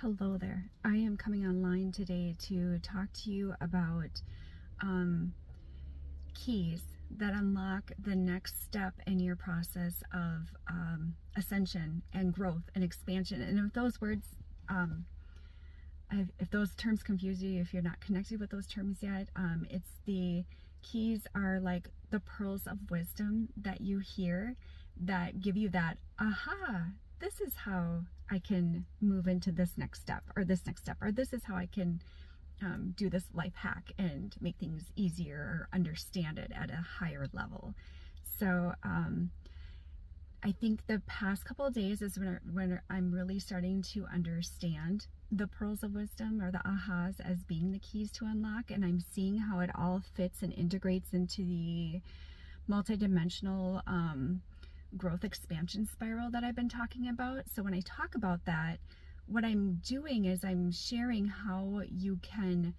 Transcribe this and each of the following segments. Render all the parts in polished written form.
Hello there. I am coming online today to talk to you about keys that unlock the next step in your process of ascension and growth and expansion. And if those words, if those terms confuse you, if you're not connected with those terms yet, it's the keys are like the pearls of wisdom that you hear that give you that, aha, this is how I can move into this next step, or this next step, or this is how I can do this life hack and make things easier or understand it at a higher level. So I think the past couple of days is when I'm really starting to understand the pearls of wisdom, or the ahas, as being the keys to unlock, and I'm seeing how it all fits and integrates into the multidimensional growth expansion spiral that I've been talking about. So when I talk about that, what I'm doing is I'm sharing how you can,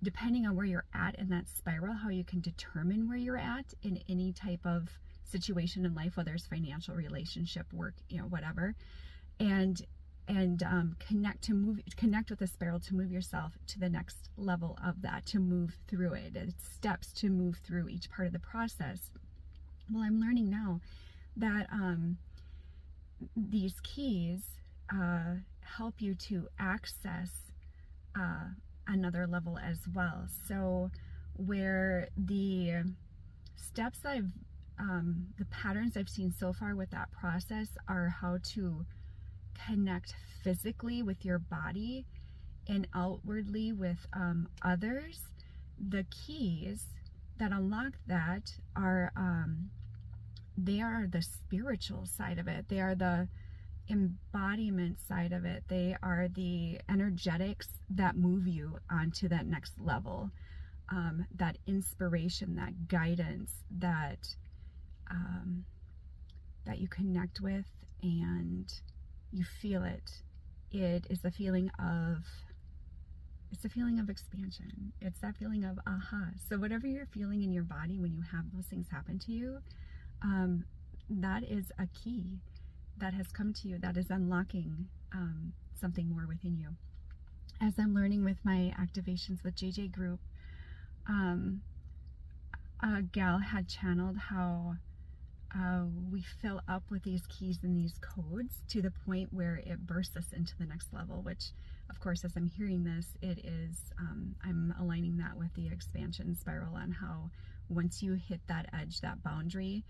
depending on where you're at in that spiral, how you can determine where you're at in any type of situation in life, whether it's financial, relationship, work, whatever, and connect with the spiral to move yourself to the next level of that, to move through it. It's steps to move through each part of the process. Well, I'm learning now that these keys help you to access another level as well. So where the steps the patterns I've seen so far with that process are how to connect physically with your body and outwardly with others. The keys that unlock that are they are the spiritual side of it. They are the embodiment side of it. They are the energetics that move you onto that next level. That inspiration, that guidance, that you connect with and you feel it. It is a feeling of expansion. It's that feeling of aha. So whatever you're feeling in your body when you have those things happen to you, that is a key that has come to you, that is unlocking something more within you. As I'm learning with my activations with JJ Group, a gal had channeled how we fill up with these keys and these codes to the point where it bursts us into the next level, which of course, as I'm hearing this, it is, I'm aligning that with the expansion spiral on how once you hit that edge, that boundary,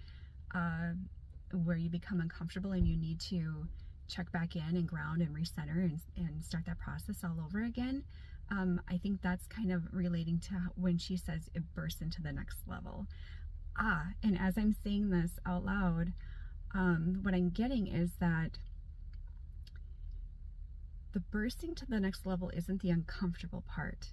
where you become uncomfortable and you need to check back in and ground and recenter and start that process all over again. I think that's kind of relating to when she says it bursts into the next level. And as I'm saying this out loud, what I'm getting is that the bursting to the next level isn't the uncomfortable part.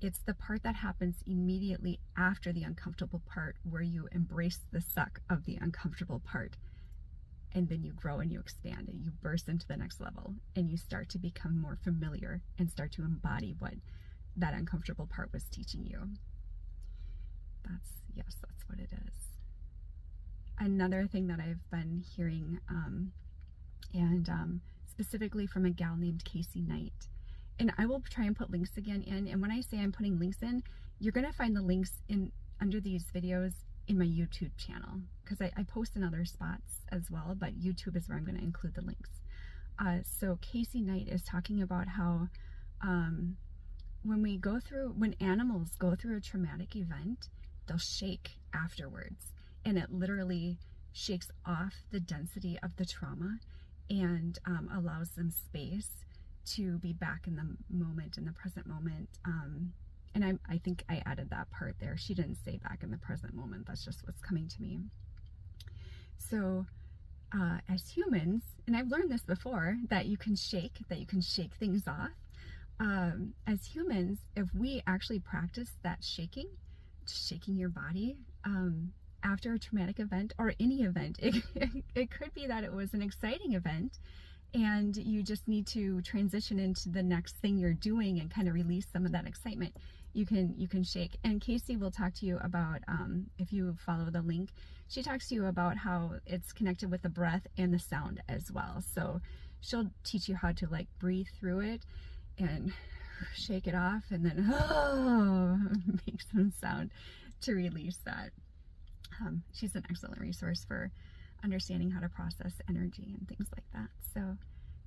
It's the part that happens immediately after the uncomfortable part, where you embrace the suck of the uncomfortable part. And then you grow and you expand and you burst into the next level and you start to become more familiar and start to embody what that uncomfortable part was teaching you. Yes, that's what it is. Another thing that I've been hearing, specifically from a gal named Casey Knight, and I will try and put links again in, and when I say I'm putting links in, you're going to find the links under these videos in my YouTube channel, because I post in other spots as well, but YouTube is where I'm going to include the links. So Casey Knight is talking about how when animals go through a traumatic event, they'll shake afterwards, and it literally shakes off the density of the trauma and allows them space to be back in the moment, in the present moment. And I think I added that part there. She didn't say back in the present moment. That's just what's coming to me. So as humans, and I've learned this before, that you can shake things off. As humans, if we actually practice that shaking your body after a traumatic event or any event, it could be that it was an exciting event and you just need to transition into the next thing you're doing and kind of release some of that excitement. You can shake. And Casey will talk to you about, if you follow the link, she talks to you about how it's connected with the breath and the sound as well. So she'll teach you how to like breathe through it and shake it off, and then make some sound to release that. She's an excellent resource for understanding how to process energy and things like that. So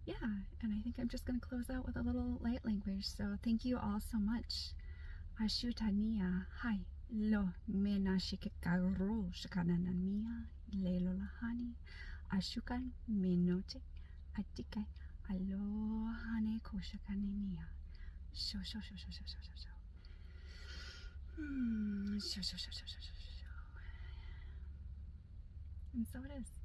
yeah, and I think I'm just going to close out with a little light language. So thank you all so much. Ashutania, hi, lo mena shikikaru shikananamia, lelo lahani, ashukan menote, atikai, alohane koshakanenia. Sho. And so it is.